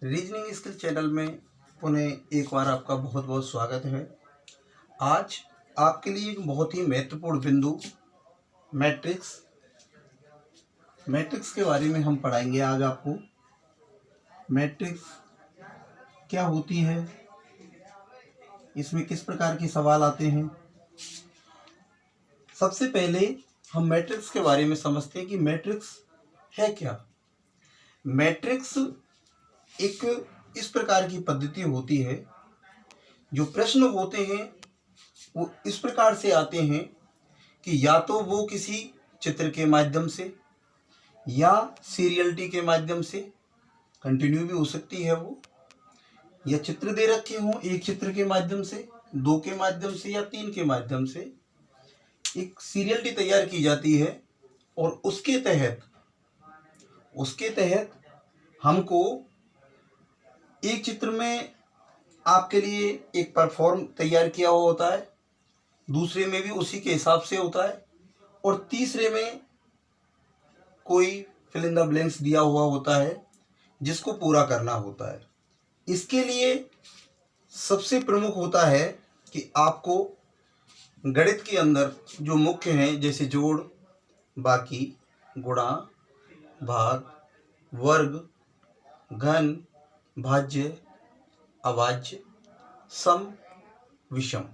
Reasoning skill channel में पुनः एक बार आपका बहुत बहुत स्वागत है। आज आपके लिए एक बहुत ही महत्वपूर्ण बिंदु मैट्रिक्स के बारे में हम पढ़ाएंगे। आज आपको मैट्रिक्स क्या होती है, इसमें किस प्रकार के सवाल आते हैं। सबसे पहले हम मैट्रिक्स के बारे में समझते हैं कि मैट्रिक्स है क्या। मैट्रिक्स एक इस प्रकार की पद्धति होती है, जो प्रश्न होते हैं वो इस प्रकार से आते हैं कि या तो वो किसी चित्र के माध्यम से या सीरियलिटी के माध्यम से, कंटिन्यू भी हो सकती है वो, या चित्र दे रखे हों, एक चित्र के माध्यम से, दो के माध्यम से या तीन के माध्यम से एक सीरियलिटी तैयार की जाती है। और उसके तहत हमको एक चित्र में आपके लिए एक परफॉर्म तैयार किया हुआ होता है, दूसरे में भी उसी के हिसाब से होता है, और तीसरे में कोई फिल इन द ब्लैंक्स दिया हुआ होता है जिसको पूरा करना होता है। इसके लिए सबसे प्रमुख होता है कि आपको गणित के अंदर जो मुख्य हैं, जैसे जोड़, बाकी, गुणा, भाग, वर्ग, घन, भाज्य, अभाज्य, सम, विषम,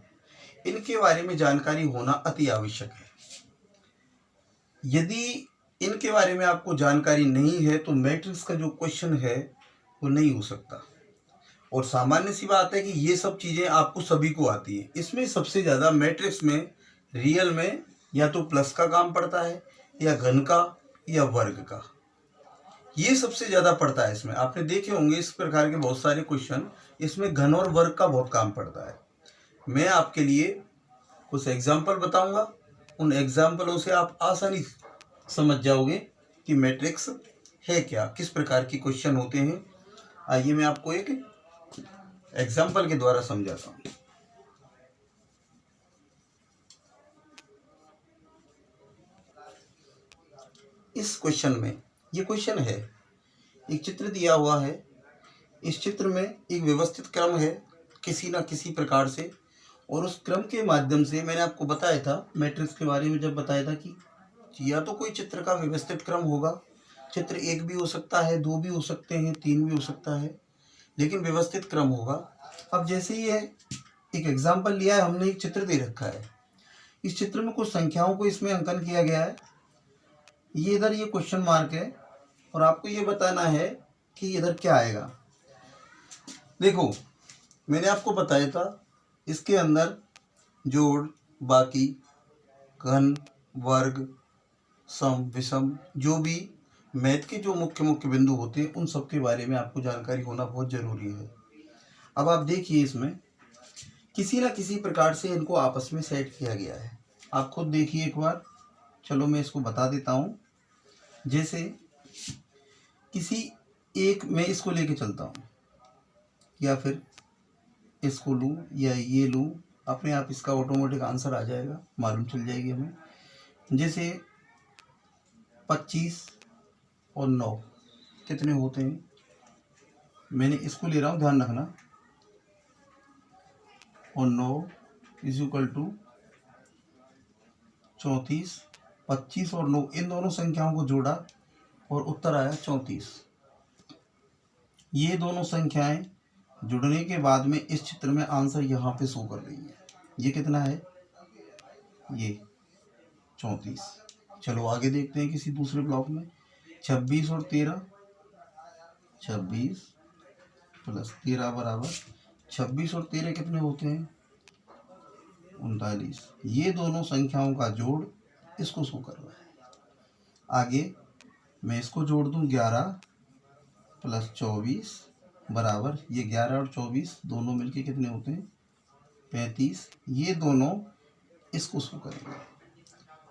इनके बारे में जानकारी होना अति आवश्यक है। यदि इनके बारे में आपको जानकारी नहीं है तो मैट्रिक्स का जो क्वेश्चन है वो नहीं हो सकता। और सामान्य सी बात है कि ये सब चीज़ें आपको सभी को आती है। इसमें सबसे ज़्यादा मैट्रिक्स में रियल में या तो प्लस का काम पड़ता है, या घन का, या वर्ग का, ये सबसे ज़्यादा पड़ता है। इसमें आपने देखे होंगे इस प्रकार के बहुत सारे क्वेश्चन, इसमें घन और वर्ग का बहुत काम पड़ता है। मैं आपके लिए कुछ एग्जाम्पल बताऊंगा, उन एग्जाम्पलों से आप आसानी समझ जाओगे कि मैट्रिक्स है क्या, किस प्रकार के क्वेश्चन होते हैं। आइए मैं आपको एक एग्जाम्पल के द्वारा समझाता हूँ। इस क्वेश्चन में, ये क्वेश्चन है, एक चित्र दिया हुआ है। इस चित्र में एक व्यवस्थित क्रम है किसी ना किसी प्रकार से, और उस क्रम के माध्यम से मैंने आपको बताया था मैट्रिक्स के बारे में, जब बताया था कि या तो कोई चित्र का व्यवस्थित क्रम होगा, चित्र एक भी हो सकता है, दो भी हो सकते हैं, तीन भी हो सकता है, लेकिन व्यवस्थित क्रम होगा। अब जैसे ही है एक एग्जाम्पल लिया है हमने, एक चित्र दे रखा है, इस चित्र में कुछ संख्याओं को इसमें अंकन किया गया है। ये इधर ये क्वेश्चन मार्क है, और आपको ये बताना है कि इधर क्या आएगा। देखो मैंने आपको बताया था इसके अंदर जोड़, बाकी, घन, वर्ग, सम, विषम, जो भी मैथ के जो मुख्य बिंदु होते हैं उन सब के बारे में आपको जानकारी होना बहुत ज़रूरी है। अब आप देखिए, इसमें किसी ना किसी प्रकार से इनको आपस में सेट किया गया है। आप खुद देखिए एक बार, चलो मैं इसको बता देता हूँ। जैसे किसी एक, मैं इसको लेके चलता हूँ, या फिर इसको लूँ या ये लूँ, अपने आप इसका ऑटोमेटिक आंसर आ जाएगा, मालूम चल जाएगी हमें। जैसे 25 और 9 कितने होते हैं, मैंने इसको ले रहा हूँ, ध्यान रखना, और 9 इक्वल टू 34। 25 और 9 इन दोनों संख्याओं को जोड़ा और उत्तर आया 34। ये दोनों संख्याएं जुड़ने के बाद में इस चित्र में आंसर यहाँ पे शो कर रही है। ये कितना है, ये 34। चलो आगे देखते हैं किसी दूसरे ब्लॉक में। 26 और 13, 26 प्लस 13 बराबर 26 और 13 कितने होते हैं, 39। ये दोनों संख्याओं का जोड़ इसको शो कर रहा है। आगे मैं इसको जोड़ दूं, 11 प्लस 24 बराबर, ये 11 और 24 दोनों मिलके कितने होते हैं, 35। ये दोनों इसको शो करेंगे।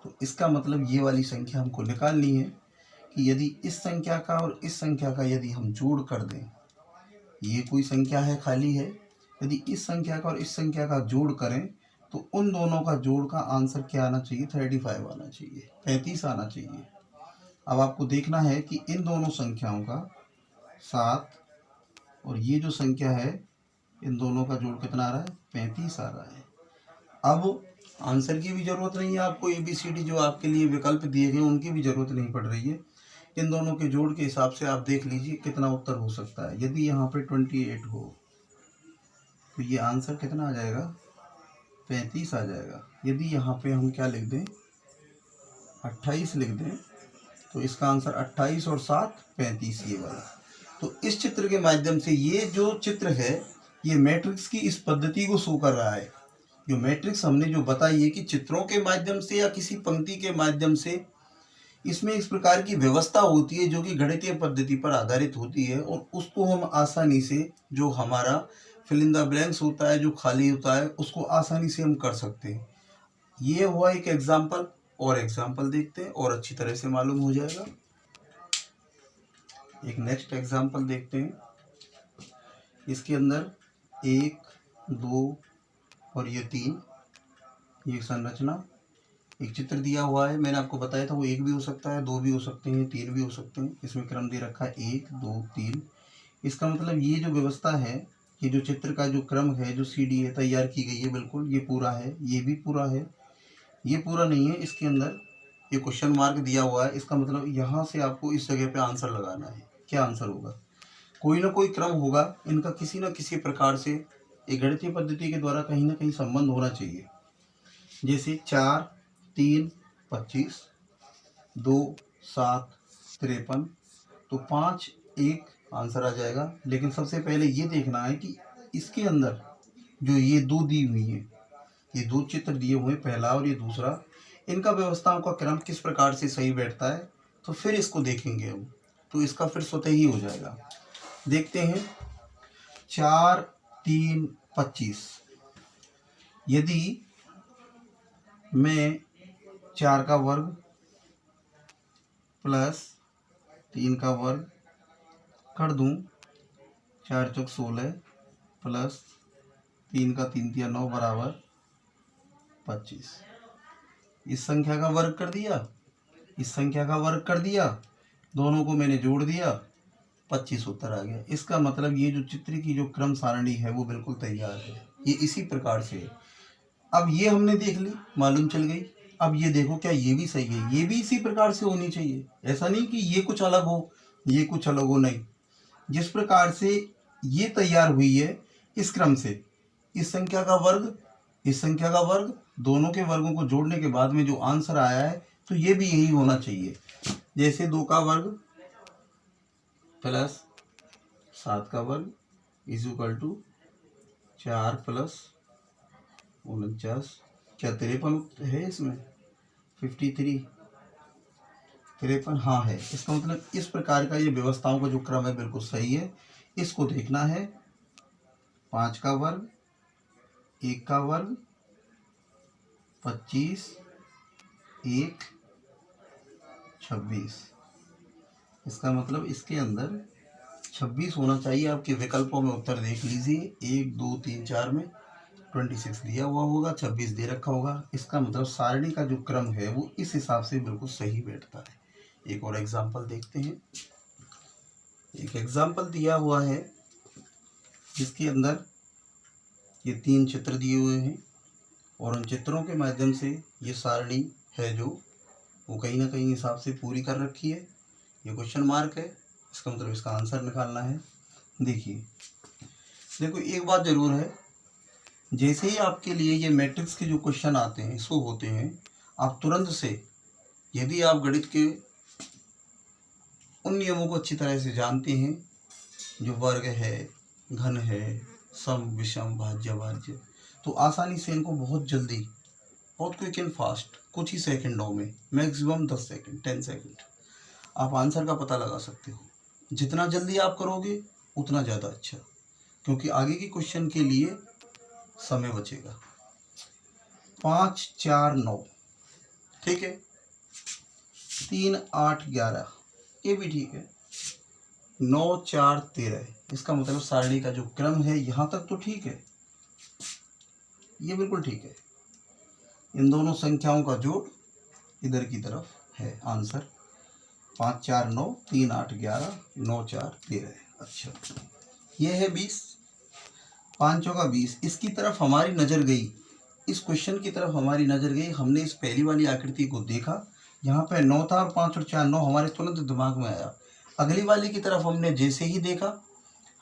तो इसका मतलब ये वाली संख्या हमको निकालनी है कि यदि इस संख्या का और इस संख्या का यदि हम जोड़ कर दें, ये कोई संख्या है खाली है, यदि इस संख्या का और इस संख्या का जोड़ करें तो उन दोनों का जोड़ का आंसर क्या आना चाहिए, 35 आना चाहिए, 35 आना चाहिए। अब आपको देखना है कि इन दोनों संख्याओं का 7 और ये जो संख्या है इन दोनों का जोड़ कितना आ रहा है, 35 आ रहा है। अब आंसर की भी ज़रूरत नहीं है आपको, ABCD जो आपके लिए विकल्प दिए गए उनकी भी ज़रूरत नहीं पड़ रही है। इन दोनों के जोड़ के हिसाब से आप देख लीजिए कितना उत्तर हो सकता है। यदि यहाँ पे 28 हो तो ये आंसर कितना आ जाएगा, 35 आ जाएगा। यदि यहाँ पे हम क्या लिख दें, 28 लिख दें, तो इसका आंसर 28 और 7 35 ये वाला। तो इस चित्र के माध्यम से ये जो चित्र है ये मैट्रिक्स की इस पद्धति को शो कर रहा है। जो मैट्रिक्स हमने जो बताई है कि चित्रों के माध्यम से या किसी पंक्ति के माध्यम से इसमें इस प्रकार की व्यवस्था होती है जो कि गणितीय पद्धति पर आधारित होती है, और उसको हम आसानी से, जो हमारा फिल इन द ब्लैंक्स होता है, जो खाली होता है, उसको आसानी से हम कर सकते हैं। ये हुआ एक एग्जाम्पल, और एग्जाम्पल देखते हैं और अच्छी तरह से मालूम हो जाएगा। एक नेक्स्ट एग्जाम्पल देखते हैं। इसके अंदर 1, 2 और ये 3, ये संरचना, एक चित्र दिया हुआ है। मैंने आपको बताया था वो 1 भी हो सकता है, 2 भी हो सकते हैं, 3 भी हो सकते हैं। इसमें क्रम दे रखा है 1, 2, 3। इसका मतलब ये जो व्यवस्था है, ये जो चित्र का जो क्रम है, जो CD है तैयार की गई है, बिल्कुल ये पूरा है, ये भी पूरा है, ये पूरा नहीं है। इसके अंदर ये क्वेश्चन मार्क दिया हुआ है, इसका मतलब यहाँ से आपको इस जगह पे आंसर लगाना है। क्या आंसर होगा, कोई ना कोई क्रम होगा, इनका किसी न किसी प्रकार से एक गणितीय पद्धति के द्वारा कहीं ना कहीं संबंध होना चाहिए। जैसे 4, 3, 25, 2, 7, 53, तो 5, 1 आंसर आ जाएगा। लेकिन सबसे पहले ये देखना है कि इसके अंदर जो ये 2 दी हुई हैं, ये 2 चित्र दिए हुए हैं, पहला और ये दूसरा, इनका व्यवस्थाओं का क्रम किस प्रकार से सही बैठता है, तो फिर इसको देखेंगे हम, तो इसका फिर स्वतः ही हो जाएगा। देखते हैं 4, 3, 25। यदि मैं 4 का वर्ग प्लस 3 का वर्ग कर दूं, 4 चौक 16 प्लस 3 का 3 तिया 9 बराबर 25। इस संख्या का वर्ग कर दिया, इस संख्या का वर्ग कर दिया, दोनों को मैंने जोड़ दिया, 25 उत्तर आ गया। इसका मतलब ये जो चित्र की जो क्रम सारणी है वो बिल्कुल तैयार है, ये इसी प्रकार से है। अब ये हमने देख ली, मालूम चल गई। अब ये देखो क्या ये भी सही है, ये भी इसी प्रकार से होनी चाहिए। ऐसा नहीं कि ये कुछ अलग हो, ये कुछ अलग हो, नहीं। जिस प्रकार से ये तैयार हुई है इस क्रम से, इस संख्या का वर्ग, इस संख्या का वर्ग, दोनों के वर्गों को जोड़ने के बाद में जो आंसर आया है, तो ये भी यही होना चाहिए। जैसे 2 का वर्ग प्लस 7 का वर्ग इज इक्वल टू 4 प्लस 49, क्या 53 है इसमें, 53, 53 हाँ है। इसका मतलब इस प्रकार का ये व्यवस्थाओं का जो क्रम है बिल्कुल सही है। इसको देखना है, 5 का वर्ग, 1 का वर्ग, 25, 1, 26। इसका मतलब इसके अंदर 26 होना चाहिए। आपके विकल्पों में उत्तर देख लीजिए, 1, 2, 3, 4 में 26 दिया हुआ होगा, 26 दे रखा होगा। इसका मतलब सारणी का जो क्रम है वो इस हिसाब से बिल्कुल सही बैठता है। एक और एग्जाम्पल देखते हैं। एक एग्जाम्पल दिया हुआ है जिसके अंदर ये 3 चित्र दिए हुए हैं, और उन चित्रों के माध्यम से ये सारणी है जो वो कहीं ना कहीं हिसाब से पूरी कर रखी है। ये क्वेश्चन मार्क है, इसका मतलब इसका आंसर निकालना है। देखिए, देखो एक बात जरूर है, जैसे ही आपके लिए ये मैट्रिक्स के जो क्वेश्चन आते हैं, शो होते हैं, आप तुरंत से, यदि आप गणित के उन नियमों को अच्छी तरह से जानते हैं, जो वर्ग है, घन है, सम विषम भाज्य भाज्य, तो आसानी से इनको बहुत जल्दी, बहुत क्विक एंड फास्ट, कुछ ही सेकंडों में, मैक्सिमम 10 सेकंड 10 सेकंड आप आंसर का पता लगा सकते हो। जितना जल्दी आप करोगे उतना ज़्यादा अच्छा, क्योंकि आगे के क्वेश्चन के लिए समय बचेगा। 5, 4, 9, ठीक है। 3, 8, 11, ये भी ठीक है। 9, 4, 13, इसका मतलब सारणी का जो क्रम है यहाँ तक तो ठीक है, ये बिल्कुल ठीक है। इन दोनों संख्याओं का जोड़ इधर की तरफ है आंसर। 5, 4, 9, 3, 8, 11, 9, 4, 13। अच्छा, ये है 20, 5 चौका 20। इसकी तरफ हमारी नज़र गई, इस क्वेश्चन की तरफ हमारी नज़र गई। हमने इस पहली वाली आकृति को देखा, यहाँ पे 9 था और 5 और 4 9 हमारे तुरंत दिमाग में आया। अगली वाली की तरफ हमने जैसे ही देखा,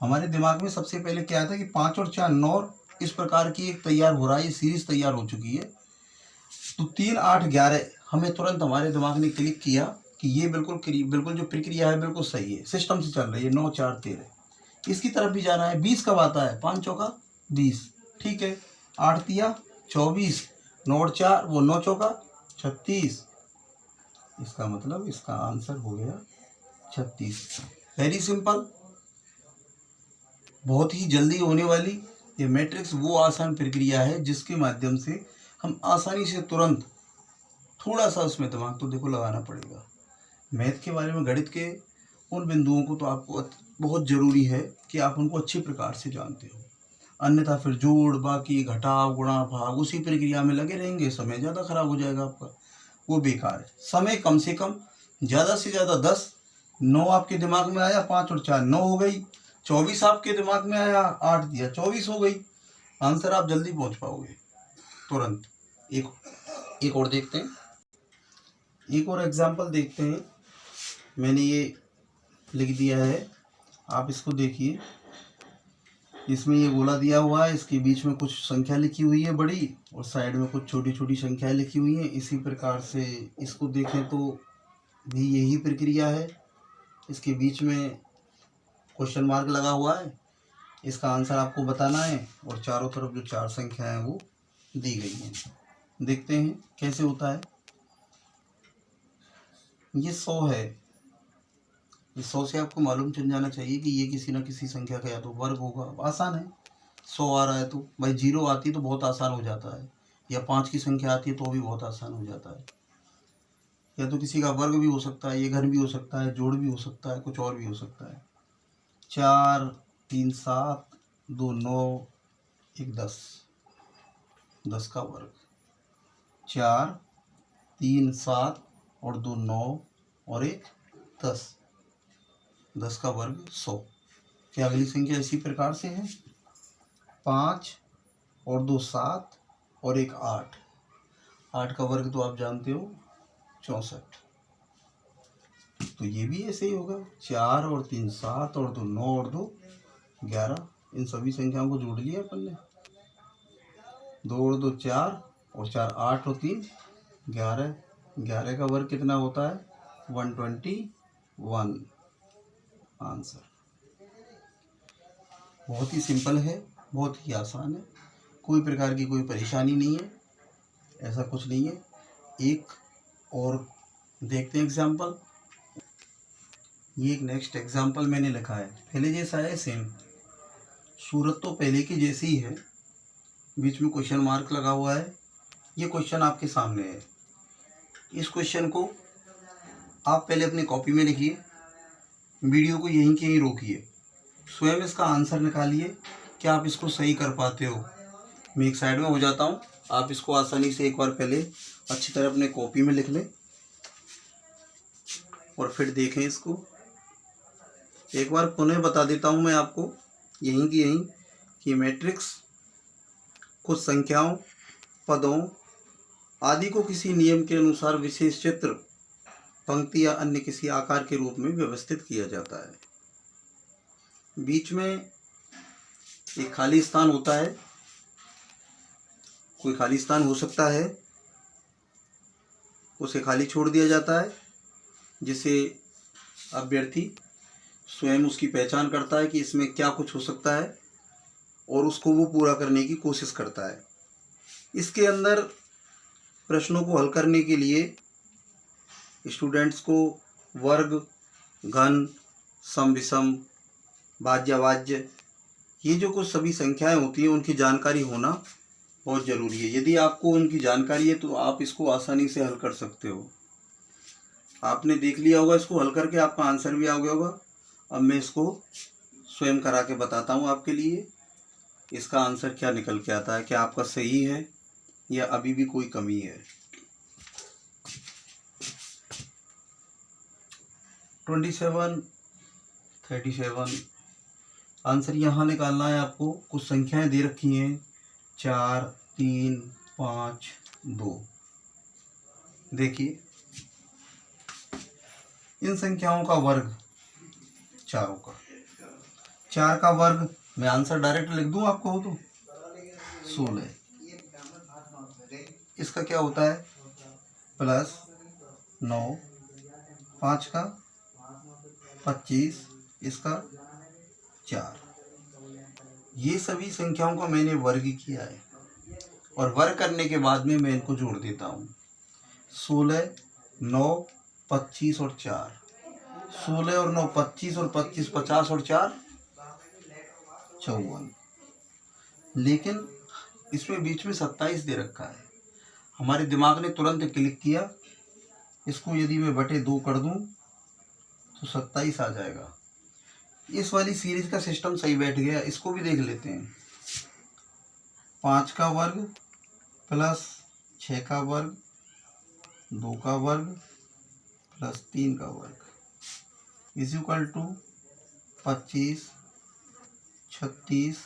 हमारे दिमाग में सबसे पहले क्या आया था कि 5 और 4 9 इस प्रकार की एक तैयार हो रहा है, ये सीरीज तैयार हो चुकी है। तो 3 8 11 हमें तुरंत हमारे दिमाग ने क्लिक किया कि ये बिल्कुल जो प्रक्रिया है बिल्कुल सही है, सिस्टम से चल रही है। 9 4 13 इसकी तरफ भी जाना है। 20 कब आता है? 5 चौका 20, ठीक है। 8 तिया 24, 9 और 4 वो 9 चौका 36। इसका मतलब इसका आंसर हो गया 36। वेरी सिंपल, बहुत ही जल्दी होने वाली ये मैट्रिक्स वो आसान प्रक्रिया है जिसके माध्यम से हम आसानी से तुरंत, थोड़ा सा उसमें दिमाग तो देखो लगाना पड़ेगा। मैथ के बारे में, गणित के उन बिंदुओं को तो आपको बहुत ज़रूरी है कि आप उनको अच्छी प्रकार से जानते हो, अन्यथा फिर जोड़ बाकी घटाव गुणा भाग उसी प्रक्रिया में लगे रहेंगे, समय ज़्यादा खराब हो जाएगा आपका, वो बेकार है। समय कम से कम, ज़्यादा से ज़्यादा 10। 9 आपके दिमाग में आया, 5 और 4 9 हो गई। 24 आपके दिमाग में आया, 8 दिया 24 हो गई। आंसर आप जल्दी पहुंच पाओगे तुरंत। एक और देखते हैं, एक और एग्जाम्पल देखते हैं। मैंने ये लिख दिया है, आप इसको देखिए। इसमें ये गोला दिया हुआ है, इसके बीच में कुछ संख्या लिखी हुई है बड़ी, और साइड में कुछ छोटी छोटी संख्याएं लिखी हुई हैं। इसी प्रकार से इसको देखें तो भी यही प्रक्रिया है। इसके बीच में क्वेश्चन मार्क लगा हुआ है, इसका आंसर आपको बताना है, और चारों तरफ जो 4 संख्याएं हैं वो दी गई हैं। देखते हैं कैसे होता है। ये 100 है, इस 100 से आपको मालूम चल जाना चाहिए कि ये किसी न किसी संख्या का या तो वर्ग होगा। आसान है, 100 आ रहा है तो भाई 0 आती है तो बहुत आसान हो जाता है, या 5 की संख्या आती है तो भी बहुत आसान हो जाता है। या तो किसी का वर्ग भी हो सकता है, ये घन भी हो सकता है, जोड़ भी हो सकता है, कुछ और भी हो सकता है। 4 3 7 2 9 1 10, 10 का वर्ग। 4 3 7 और 2 9 और 1 10, 10 का वर्ग 100। क्या अगली संख्या इसी प्रकार से है? 5 और 2 7 और 1 8, 8 का वर्ग तो आप जानते हो 64। तो ये भी ऐसे ही होगा, 4 और 3 7 और 2 9 और 2 11। इन सभी संख्याओं को जोड़ लिया अपन ने। 2 और 2 4 और 4 8 और 3 11। 11 का वर्ग कितना होता है? 121। आंसर बहुत ही सिंपल है, बहुत ही आसान है, कोई प्रकार की कोई परेशानी नहीं है, ऐसा कुछ नहीं है। एक और देखते हैं एग्जाम्पल। ये एक नेक्स्ट एग्जाम्पल मैंने लिखा है, पहले जैसा है सेम, सूरत तो पहले की जैसी ही है, बीच में क्वेश्चन मार्क लगा हुआ है। ये क्वेश्चन आपके सामने है। इस क्वेश्चन को आप पहले अपनी कॉपी में लिखिए, वीडियो को यहीं के ही रोकिए, स्वयं इसका आंसर निकालिए। क्या आप इसको सही कर पाते हो? मैं एक साइड में हो जाता हूँ, आप इसको आसानी से एक बार पहले अच्छी तरह अपने कॉपी में लिख लें और फिर देखें इसको। एक बार पुनः बता देता हूँ मैं आपको यहीं की यहीं कि मैट्रिक्स कुछ संख्याओं, पदों आदि को किसी नियम के अनुसार विशेष चित्र, पंक्ति या अन्य किसी आकार के रूप में व्यवस्थित किया जाता है। बीच में एक खाली स्थान होता है, कोई खाली स्थान हो सकता है, उसे खाली छोड़ दिया जाता है, जिसे अभ्यर्थी स्वयं उसकी पहचान करता है कि इसमें क्या कुछ हो सकता है और उसको वो पूरा करने की कोशिश करता है। इसके अंदर प्रश्नों को हल करने के लिए स्टूडेंट्स को वर्ग, घन, सम विषम, भाज्य अभाज्य, ये जो कुछ सभी संख्याएं होती हैं उनकी जानकारी होना बहुत ज़रूरी है। यदि आपको उनकी जानकारी है तो आप इसको आसानी से हल कर सकते हो। आपने देख लिया होगा इसको हल करके, आपका आंसर भी आ गया होगा। अब मैं इसको स्वयं करा के बताता हूँ आपके लिए, इसका आंसर क्या निकल के आता है, क्या आपका सही है या अभी भी कोई कमी है। 27, 37, आंसर यहाँ निकालना है आपको। कुछ संख्याएं दे रखी हैं 4, 3, 5, 2। देखिए इन संख्याओं का वर्ग चारों का, 4 का वर्ग मैं आंसर डायरेक्ट लिख दूं आपको हो तो 16। इसका क्या होता है +9, 5 का 25, इसका 4। ये सभी संख्याओं का मैंने वर्ग किया है और वर्ग करने के बाद में मैं इनको जोड़ देता हूँ। 16, 9, 25 और 4। 16 और 9 25 और 25 50 और 4 54। लेकिन इसमें बीच में 27 दे रखा है। हमारे दिमाग ने तुरंत क्लिक किया, इसको यदि मैं बटे 2 कर दूं तो 27 आ जाएगा। इस वाली सीरीज का सिस्टम सही बैठ गया। इसको भी देख लेते हैं। 5 का वर्ग प्लस 6 का वर्ग, 2 का वर्ग प्लस 3 का वर्ग इज इक्वल टू 25, 36,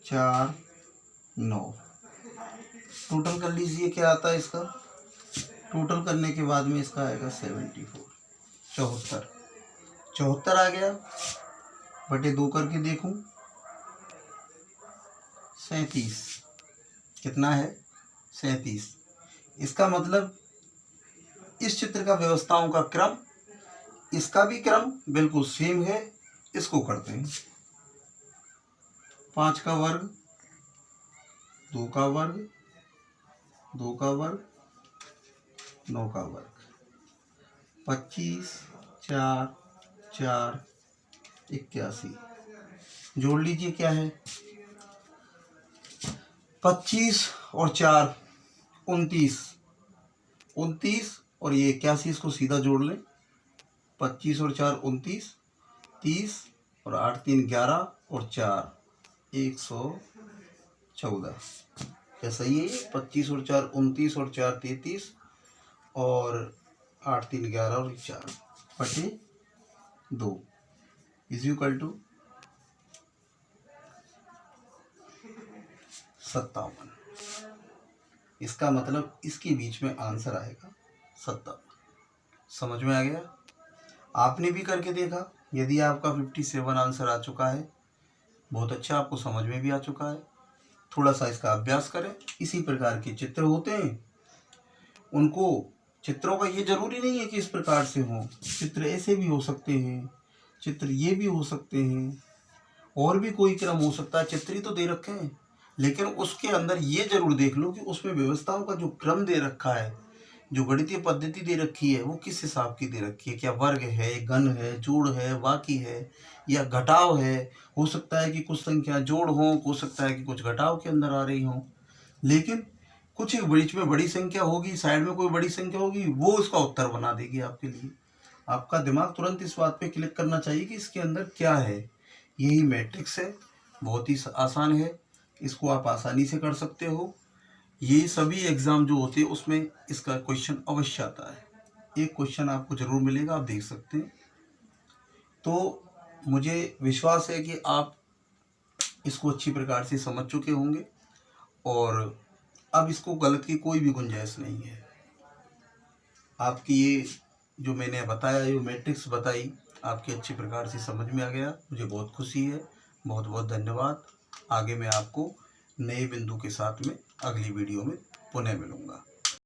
4, 9। टोटल कर लीजिए क्या आता है इसका। टोटल करने के बाद में इसका आएगा 74। 74 आ गया। बटे 2 करके देखूं 37। कितना है 37। इसका मतलब इस चित्र का व्यवस्थाओं का क्रम, इसका भी क्रम बिल्कुल सेम है। इसको करते हैं 5 का वर्ग, 2 का वर्ग, 2 का वर्ग, 9 का वर्ग, 25, 4, 4, 81। जोड़ लीजिए क्या है 25 और 4 29, 29 और ये 81, इसको सीधा जोड़ लें। 25 और 4 29, 30 और 8 3 11 और 4 114। क्या सही है ये 25 और 4 29 और 4 33 और 8 3 11 और 4 बटे 2 इज इक्वल टू 57। इसका मतलब इसके बीच में आंसर आएगा 57। समझ में आ गया। आपने भी करके देखा। यदि आपका 57 आंसर आ चुका है, बहुत अच्छा, आपको समझ में भी आ चुका है। थोड़ा सा इसका अभ्यास करें। इसी प्रकार के चित्र होते हैं, उनको चित्रों का ये जरूरी नहीं है कि इस प्रकार से हो। चित्र ऐसे भी हो सकते हैं, चित्र ये भी हो सकते हैं, और भी कोई क्रम हो सकता है। चित्र ही तो दे रखे हैं, लेकिन उसके अंदर ये जरूर देख लो कि उसमें व्यवस्थाओं का जो क्रम दे रखा है, जो गणितीय पद्धति दे रखी है, वो किस हिसाब की दे रखी है। क्या वर्ग है, घन है, जोड़ है, बाकी है, या घटाव है। हो सकता है कि कुछ संख्या जोड़ हो सकता है कि कुछ घटाव के अंदर आ रही हो। लेकिन कुछ एक बीच में बड़ी संख्या होगी, साइड में कोई बड़ी संख्या होगी, वो इसका उत्तर बना देगी आपके लिए। आपका दिमाग तुरंत इस बात पे क्लिक करना चाहिए कि इसके अंदर क्या है। यही मैट्रिक्स है। बहुत ही आसान है, इसको आप आसानी से कर सकते हो। ये सभी एग्ज़ाम जो होते हैं उसमें इसका क्वेश्चन अवश्य आता है। एक क्वेश्चन आपको ज़रूर मिलेगा, आप देख सकते हैं। तो मुझे विश्वास है कि आप इसको अच्छी प्रकार से समझ चुके होंगे और अब इसको गलत की कोई भी गुंजाइश नहीं है। आपकी ये जो मैंने बताया, ये मैट्रिक्स बताई, आपकी अच्छी प्रकार से समझ में आ गया। मुझे बहुत खुशी है। बहुत बहुत धन्यवाद। आगे मैं आपको नए बिंदु के साथ में अगली वीडियो में पुनः मिलूँगा।